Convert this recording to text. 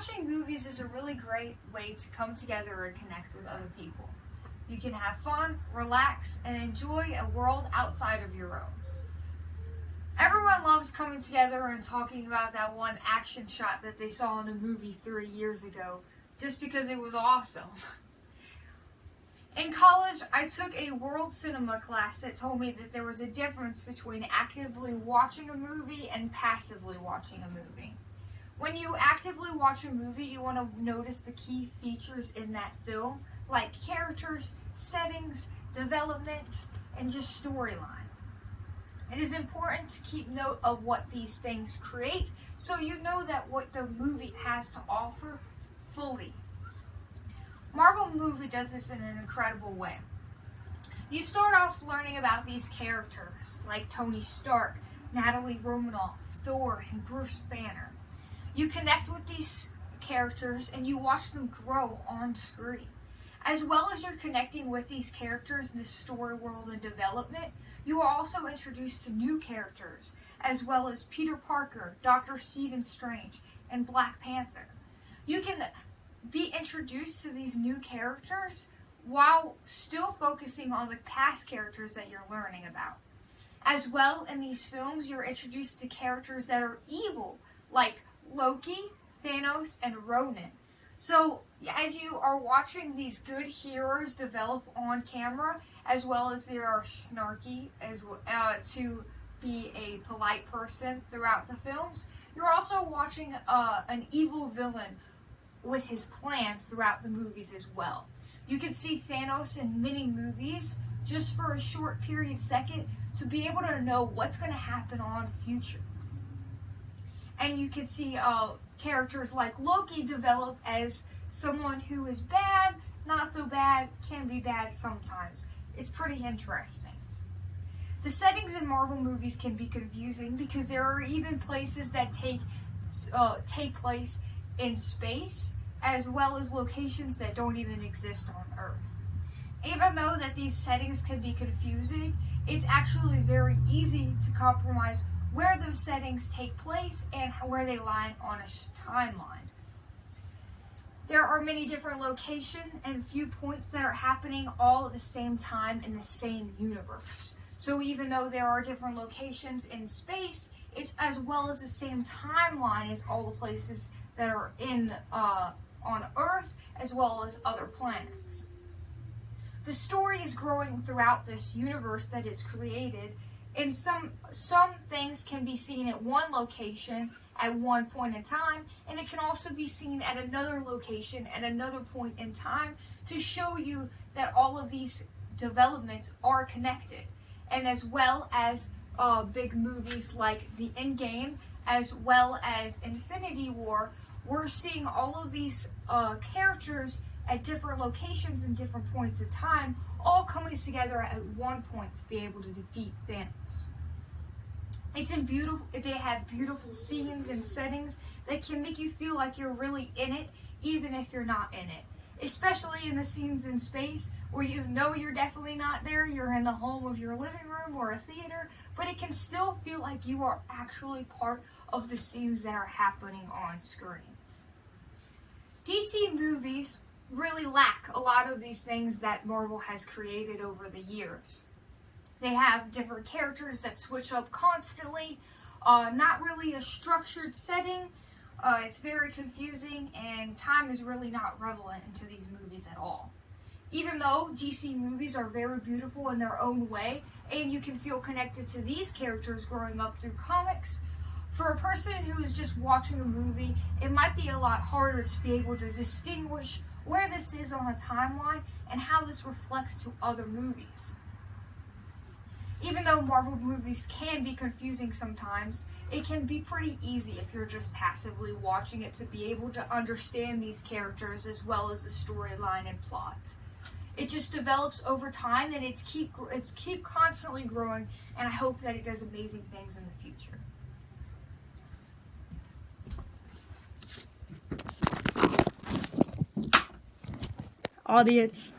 Watching movies is a really great way to come together and connect with other people. You can have fun, relax, and enjoy a world outside of your own. Everyone loves coming together and talking about that one action shot that they saw in a movie 3 years ago, just because it was awesome. In college, I took a world cinema class that told me that there was a difference between actively watching a movie and passively watching a movie. When you actively watch a movie, you want to notice the key features in that film, like characters, settings, development, and just storyline. It is important to keep note of what these things create so you know that what the movie has to offer fully. Marvel movie does this in an incredible way. You start off learning about these characters like Tony Stark, Natalie Romanoff, Thor, and Bruce Banner. You connect with these characters and you watch them grow on screen. As well as you're connecting with these characters in the story world and development, you are also introduced to new characters, as well as Peter Parker, Dr. Stephen Strange, and Black Panther. You can be introduced to these new characters while still focusing on the past characters that you're learning about. As well, in these films, you're introduced to characters that are evil, like Loki, Thanos, and Ronan. So, as you are watching these good heroes develop on camera, as well as they are snarky to be a polite person throughout the films, you're also watching an evil villain with his plan throughout the movies as well. You can see Thanos in many movies just for a short period second to be able to know what's going to happen on future. And you can see characters like Loki develop as someone who is bad, not so bad, can be bad sometimes. It's pretty interesting. The settings in Marvel movies can be confusing because there are even places that take place in space, as well as locations that don't even exist on Earth. Even though that these settings can be confusing, it's actually very easy to compromise where those settings take place and where they lie on a timeline. There are many different locations and viewpoints that are happening all at the same time in the same universe. So even though there are different locations in space, it's as well as the same timeline as all the places that are on Earth, as well as other planets. The story is growing throughout this universe that is created, and some things can be seen at one location at one point in time, and it can also be seen at another location at another point in time to show you that all of these developments are connected. And as well as big movies like The Endgame, as well as Infinity War, we're seeing all of these characters at different locations and different points in time, all coming together at one point to be able to defeat Thanos. They have beautiful scenes and settings that can make you feel like you're really in it, even if you're not in it. Especially in the scenes in space where you know you're definitely not there, you're in the home of your living room or a theater, but it can still feel like you are actually part of the scenes that are happening on screen. DC movies really lack a lot of these things that Marvel has created over the years. They have different characters that switch up constantly, not really a structured setting. It's very confusing, and time is really not relevant into these movies at all. Even though DC movies are very beautiful in their own way, and you can feel connected to these characters growing up through comics, for a person who is just watching a movie, it might be a lot harder to be able to distinguish where this is on a timeline and how this reflects to other movies. Even though Marvel movies can be confusing sometimes, it can be pretty easy if you're just passively watching it to be able to understand these characters as well as the storyline and plot. It just develops over time, and it's keep constantly growing, and I hope that it does amazing things in the future. Audience.